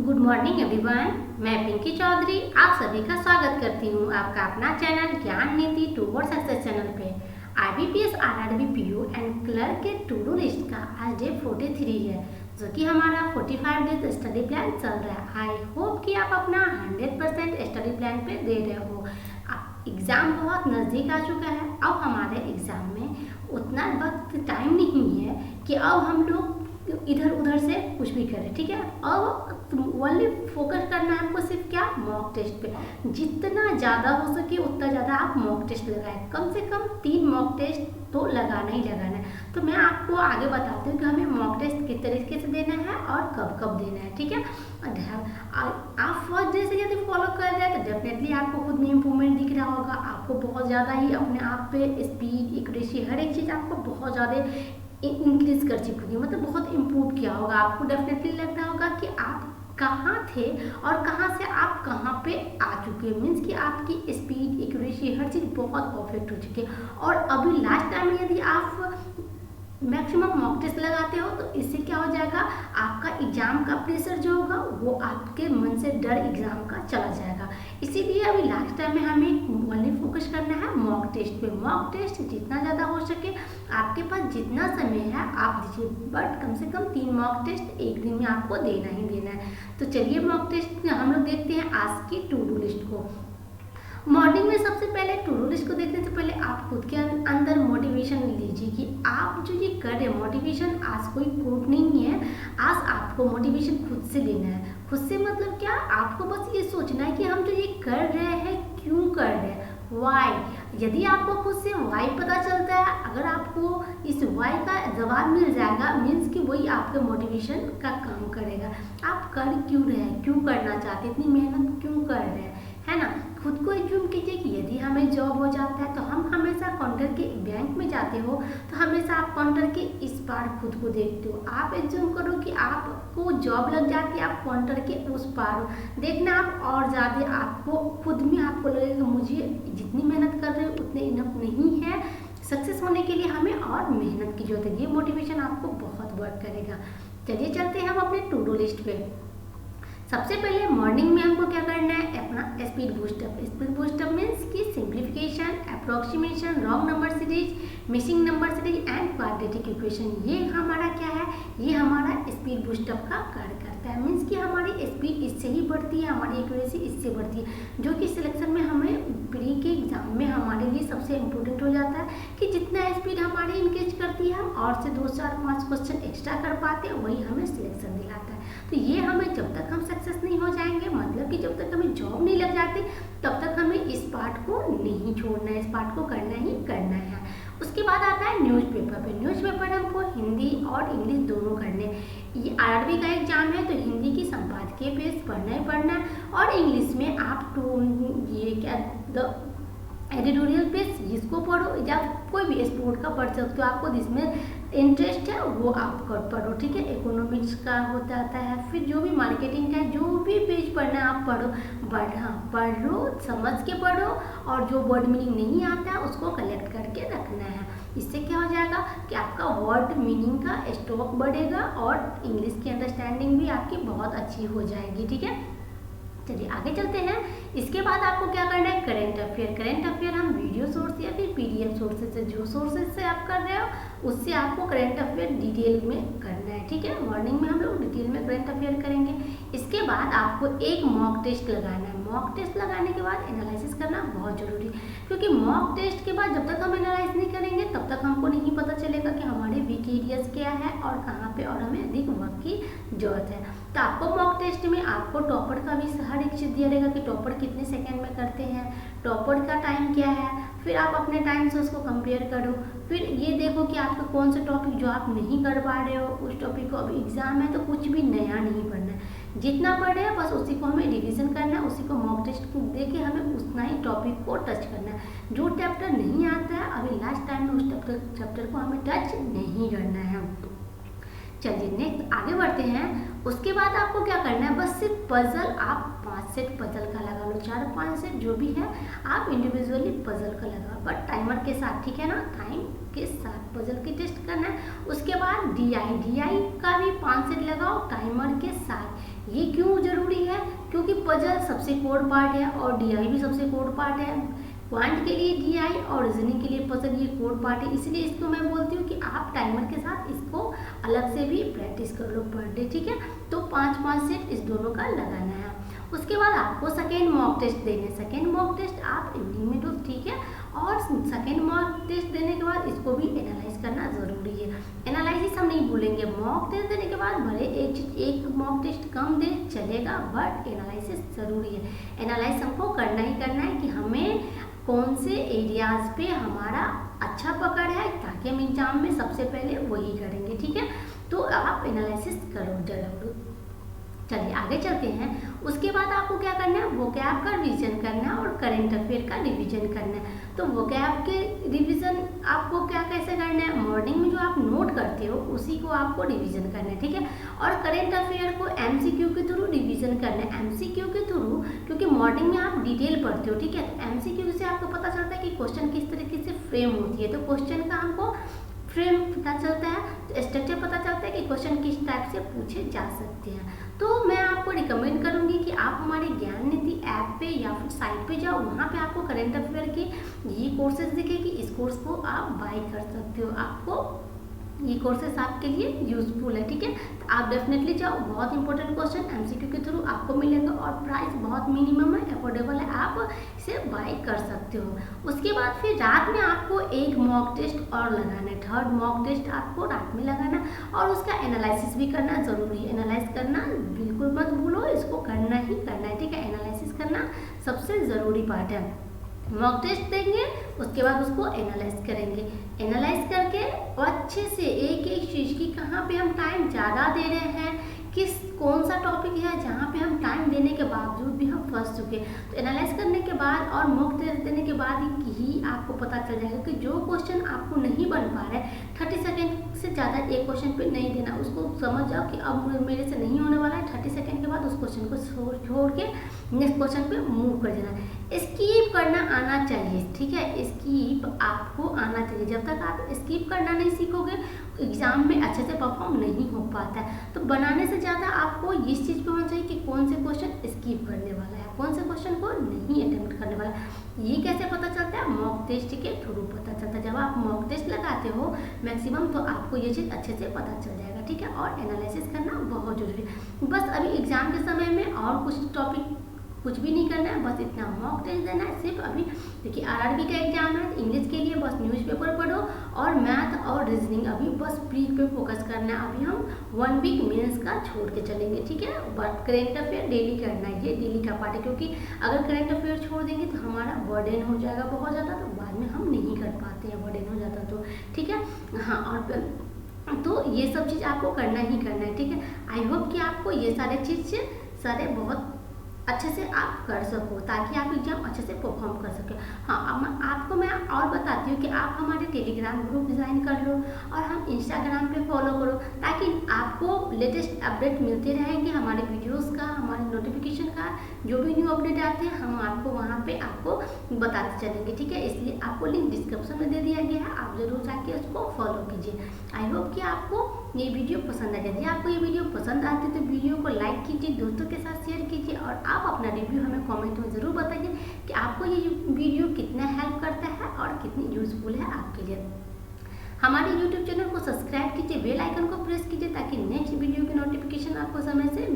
Good morning everyone, मैं पिंकी चौधरी आप सभी का स्वागत करती हूँ आपका अपना चैनल ज्ञान नीति टूवर्ड सक्सेस चैनल पे। IBPS RRB PO and clerk के टू डू लिस्ट का आज डे 43 है, जो कि हमारा 45 डेज स्टडी प्लान चल रहा है। आई होप कि आप अपना 100% स्टडी प्लान पे दे रहे हो। एग्ज़ाम बहुत नज़दीक आ चुका है। अब हमारे एग्ज़ाम में उतना वक्त टाइम नहीं है कि अब हम लोग इधर उधर से कुछ भी करें, ठीक है। अब ओनली फोकस करना है आपको सिर्फ क्या, मॉक टेस्ट पे। जितना ज़्यादा हो सके उतना ज़्यादा आप मॉक टेस्ट लगाएं। कम से कम 3 मॉक टेस्ट तो लगाना ही लगाना है। तो मैं आपको आगे बताती हूँ कि हमें मॉक टेस्ट किस तरीके से देना है और कब कब देना है, ठीक है। आप फर्स्ट डे से यदि फॉलो कर रहे हैं तो डेफिनेटली आपको खुद में इम्प्रूवमेंट दिख रहा होगा। आपको बहुत ज़्यादा ही अपने आप पे स्पीड, एक्यूरेसी, हर एक चीज़ आपको बहुत ज़्यादा इंक्रीज कर चुकी होगी, मतलब बहुत इम्प्रूव किया होगा। आपको डेफिनेटली लग रहा होगा कि आप कहाँ थे और कहाँ से आप कहाँ पे आ चुके हैं। मीन्स कि आपकी स्पीड, एक्यूरेसी, हर चीज़ बहुत परफेक्ट हो चुकी है। और अभी लास्ट टाइम में यदि आप मैक्सिमम मॉक टेस्ट लगाते हो तो इससे क्या हो जाएगा, आपका एग्जाम का प्रेशर जो होगा वो आपके मन से डर एग्जाम का चला जाएगा। इसीलिए अभी लास्ट टाइम में हमें ओनली फोकस करना है मॉक टेस्ट पे। मॉक टेस्ट जितना ज़्यादा हो सके आपके पास जितना समय है आप दीजिए, बट कम से कम 3 मॉक टेस्ट एक दिन में आपको देना ही देना है। तो चलिए मॉक टेस्ट हम लोग देखते हैं आज की टू डू लिस्ट को। मॉर्निंग में सबसे पहले टू डू लिस्ट को देखने से पहले आप खुद के अंदर मोटिवेशन लीजिए कि आप जो ये कर रहे हैं, मोटिवेशन आज कोई कोट नहीं है। आज आपको मोटिवेशन खुद से लेना है। खुद से मतलब क्या, आपको बस ये सोचना है कि हम जो ये कर रहे हैं क्यों कर रहे हैं, वाई। यदि आपको खुद से वाई पता चलता है, अगर आपको इस वाई का जवाब मिल जाएगा, मीन्स कि वही आपके मोटिवेशन का काम करेगा। आप कर क्यों रहे हैं, क्यों करना चाहते हैं, इतनी मेहनत क्यों कर रहे हैं, है ना। खुद को एज्यूम कीजिए कि यदि हमें जॉब हो जाता है तो हम हमेशा काउंटर के बैंक में जाते हो तो हमेशा आप काउंटर के इस पार खुद को देखते हो। आप एज्यूम करो कि आपको जॉब लग जाती है, आप काउंटर के उस पार हो। देखना आप और ज़्यादा आपको खुद में आपको लगेगा मुझे जितनी मेहनत कर रहे हो उतने इनफ नहीं है। सक्सेस होने के लिए हमें और मेहनत की जरूरत है। ये मोटिवेशन आपको बहुत वर्क करेगा। चलिए चलते हैं हम अपने टू डू लिस्ट पे। सबसे पहले मॉर्निंग में हमको क्या करना है, अपना speed boost up. Speed boost up means की simplification, approximation, wrong number series, missing number series and quadratic equation. ये हमारा क्या है, ये हमारा स्पीड बूस्टअप का कार्य करता है। मीन्स कि हमारी स्पीड इससे ही बढ़ती है, हमारी एक्यूरेसी इससे बढ़ती है, जो कि सिलेक्शन में हमें प्री के एग्जाम में हमारे लिए सबसे इम्पोर्टेंट हो जाता है कि जितना स्पीड हमारी इंक्रीज करती है हम और से 2, 4, 5 क्वेश्चन एक्स्ट्रा कर पाते हैं, वही हमें सिलेक्शन दिलाता है। तो ये हमें जब तक हम सक्सेस नहीं हो जाएंगे, मतलब कि जब तक हमें जॉब नहीं लग जाती, तब तक हमें इस पार्ट को नहीं छोड़ना है, इस पार्ट को करना ही करना है। उसके बाद आता है न्यूज़पेपर पे। न्यूज़पेपर हमको हिंदी और इंग्लिश दोनों करने। ये RRB का एग्जाम है तो हिंदी की संपादकीय पेज पढ़ना ही पढ़ना है, और इंग्लिश में आप ये क्या एडिटोरियल पेज इसको पढ़ो, या कोई भी स्पोर्ट का पढ़ सकते हो। आपको जिसमें इंटरेस्ट है वो आप पढ़ो, ठीक है। इकोनॉमिक्स का होता है, फिर जो भी मार्केटिंग का जो भी पेज पढ़ना है आप पढ़ो। बट हाँ, पढ़ो, समझ के पढ़ो, और जो वर्ड मीनिंग नहीं आता है उसको कलेक्ट करके रखना है। इससे क्या हो जाएगा कि आपका वर्ड मीनिंग का स्टॉक बढ़ेगा और इंग्लिश की अंडरस्टैंडिंग भी आपकी बहुत अच्छी हो जाएगी, ठीक है। चलिए आगे चलते हैं। इसके बाद आपको क्या करना है, करेंट अफेयर। करेंट अफेयर हम वीडियो सोर्स या फिर PDF सोर्सेज से, जो सोर्सेज से आप कर रहे हो उससे आपको करेंट अफेयर डिटेल में करना है, ठीक है। मॉर्निंग में हम लोग डिटेल में करेंट अफेयर करेंगे। इसके बाद आपको एक मॉक टेस्ट लगाना है। मॉक टेस्ट लगाने के बाद एनालिसिस करना बहुत जरूरी है, क्योंकि मॉक टेस्ट के बाद जब तक हम एनालाइज नहीं करेंगे तब तक हमको नहीं पता चलेगा कि हमारे वीक एरियाज क्या है और कहाँ पे और हमें अधिक वर्क की जरूरत है। तो आपको मॉक टेस्ट में आपको टॉपर का भी हर एक चीज़ दिया रहेगा कि टॉपर कितने सेकंड में करते हैं, टॉपर का टाइम क्या है। फिर आप अपने टाइम से उसको कंपेयर करो। फिर ये देखो कि आपका कौन सा टॉपिक जो आप नहीं कर पा रहे हो, उस टॉपिक को अभी एग्जाम है तो कुछ भी नया नहीं पढ़ना है। जितना पढ़े हैं बस उसी को हमें रिवीजन करना है, उसी को मॉक टेस्ट दे के हमें उतना ही टॉपिक को टच करना है। जो चैप्टर नहीं आता है अभी लास्ट टाइम में उस चैप्टर को हमें टच नहीं करना है। चलिए नेक्स्ट आगे बढ़ते हैं। उसके बाद आपको क्या करना है, बस सिर्फ पजल आप 5 सेट पजल का लगा लो, 4-5 सेट जो भी है आप इंडिविजुअली पजल का लगाओ, बट टाइमर के साथ, ठीक है ना। टाइम के साथ पजल की टेस्ट करना है। उसके बाद DI का भी 5 सेट लगाओ टाइमर के साथ। ये क्यों जरूरी पजल सबसे कोर पार्ट है और डीआई भी सबसे कोर पार्ट है। क्वांट के लिए डीआई और रीजनिंग के लिए पजल ये कोर पार्ट है, इसलिए इसको मैं बोलती हूँ कि आप टाइमर के साथ इसको अलग से भी प्रैक्टिस कर लो पर डे, ठीक है। तो 5-5 सेट इस दोनों का लगाना है। उसके बाद आपको सेकेंड मॉक टेस्ट देने, सेकेंड मॉक टेस्ट आप इवनिंग में दो, ठीक है। और सेकेंड मॉक टेस्ट देने के बाद इसको भी एनालाइज करना ज़रूरी है। एनालिसिस हम नहीं भूलेंगे, मॉक टेस्ट देने के बाद भले एक मॉक टेस्ट कम दे चलेगा, बट एनालिसिस ज़रूरी है। एनालाइज हमको करना ही करना है कि हमें कौन से एरियाज पे हमारा अच्छा पकड़ है, ताकि हम एग्जाम में सबसे पहले वही करेंगे, ठीक है। तो आप एनालिसिस करो जरूर। चलिए आगे चलते हैं। उसके बाद आपको क्या करना है, वोकैब का रिवीजन करना है और करंट अफेयर का रिवीजन करना है। तो वोकैब के रिवीजन आपको क्या कैसे करना है, मॉर्निंग में जो आप नोट करते हो उसी को आपको रिवीजन करना है, ठीक है। और करंट अफेयर को एमसीक्यू के थ्रू रिवीजन करना है, एमसीक्यू के थ्रू, क्योंकि मॉर्निंग में आप डिटेल पढ़ते हो, ठीक है। तो एमसीक्यू से आपको पता चलता है कि क्वेश्चन किस तरीके से फ्रेम होती है, तो क्वेश्चन का हमको फ्रेम पता चलता है, तो स्ट्रक्चर पता चलता है कि क्वेश्चन किस टाइप से पूछे जा सकते हैं। तो मैं आपको रिकमेंड करूंगी कि आप हमारे ज्ञान नीति ऐप पे या फिर साइट पे जाओ, वहाँ पे आपको करंट अफेयर के ये कोर्सेज दिखेगी, इस कोर्स को आप बाय कर सकते हो। आपको ये कोर्सेस आपके लिए यूजफुल है, ठीक है। तो आप डेफिनेटली जाओ, बहुत इंपॉर्टेंट क्वेश्चन एमसीक्यू के थ्रू आपको मिलेगा और प्राइस बहुत मिनिमम है, अफोर्डेबल है, आप इसे बाय कर सकते हो। उसके बाद फिर रात में आपको एक मॉक टेस्ट और लगाना है, थर्ड मॉक टेस्ट आपको रात में लगाना और उसका एनालिसिस भी करना ज़रूरी है। एनालाइज करना बिल्कुल मत भूलो, इसको करना ही करना है, ठीक है। एनालिसिस करना सबसे ज़रूरी पार्ट है। मॉक टेस्ट देंगे, उसके बाद उसको एनालाइज करेंगे, एनालाइज करके अच्छे से एक एक चीज़ की कहाँ पे हम टाइम ज़्यादा दे रहे हैं, कौन सा टॉपिक है जहाँ पे हम टाइम देने के बावजूद भी हम फंस चुके। तो एनालाइज करने के बाद और मॉक टेस्ट देने के बाद ही आपको पता चल जाएगा कि जो क्वेश्चन आपको नहीं बन पा रहा है, 30 सेकेंड से ज़्यादा एक क्वेश्चन पे नहीं देना, उसको समझ जाओ कि अब मेरे से नहीं होने वाला है। 30 सेकेंड के बाद उस क्वेश्चन को छोड़ के नेक्स्ट क्वेश्चन पे मूव कर देना। स्कीप करना आना चाहिए, ठीक है। स्कीप आपको आना चाहिए, जब तक आप स्कीप करना नहीं सीखोगे एग्जाम में अच्छे से परफॉर्म नहीं हो पाता है। तो बनाने से ज़्यादा आपको इस चीज़ पे होना चाहिए कि कौन से क्वेश्चन स्कीप करने वाला है, कौन से क्वेश्चन को नहीं अटेम्प्ट करने वाला है। ये कैसे पता चलता है, मॉक टेस्ट के थ्रू पता चलता है। जब आप मॉक टेस्ट लगाते हो मैक्सिमम, तो आपको ये चीज़ अच्छे से पता चल जाएगा, ठीक है। और एनालिसिस करना बहुत जरूरी है। बस अभी एग्जाम के समय में और कुछ टॉपिक कुछ भी नहीं करना है, बस इतना मॉक टेस्ट देना है सिर्फ। अभी देखिए आरआरबी का एग्जाम है, इंग्लिश के लिए बस न्यूज़पेपर पढ़ो और मैथ और रीजनिंग अभी बस प्री पे फोकस करना है। अभी हम 1 वीक मेंस का छोड़ के चलेंगे, ठीक है। बट करेंट अफेयर डेली करना है, ये डेली का पार्ट है, क्योंकि अगर करेंट अफेयर छोड़ देंगे तो हमारा बर्डन हो जाएगा बहुत ज़्यादा, तो बाद में हम नहीं कर पाते हैं, बर्डन हो जाता तो, ठीक है। हाँ, और तो ये सब चीज़ आपको करना ही करना है, ठीक है। आई होप कि आपको ये सारे चीज़ सारे बहुत अच्छे से आप कर सको, ताकि आप एग्जाम अच्छे से परफॉर्म कर सके। हाँ, अब आपको मैं और बताती हूँ कि आप हमारे टेलीग्राम ग्रुप ज्वाइन कर लो और हम इंस्टाग्राम पे फॉलो करो, ताकि आपको लेटेस्ट अपडेट मिलते रहेंगे हमारे वीडियोस का, हमारे नोटिफिकेशन का। जो भी न्यू अपडेट आते हैं हम आपको वहाँ पे आपको बताते चलेंगे, ठीक है। इसलिए आपको लिंक डिस्क्रिप्शन में दे दिया गया है, आप जरूर जाके उसको फॉलो कीजिए। आई होप कि आपको ये वीडियो पसंद आ जाए। यदि आपको ये वीडियो पसंद आती है तो वीडियो को लाइक कीजिए, दोस्तों के साथ शेयर कीजिए और आप अपना रिव्यू हमें कमेंट में ज़रूर बताइए कि आपको ये वीडियो कितना हेल्प करता है और कितनी यूजफुल है आपके लिए। हमारे YouTube चैनल को सब्सक्राइब कीजिए, बेल आइकन को प्रेस कीजिए, ताकि नेक्स्ट वीडियो की नोटिफिकेशन आपको समय से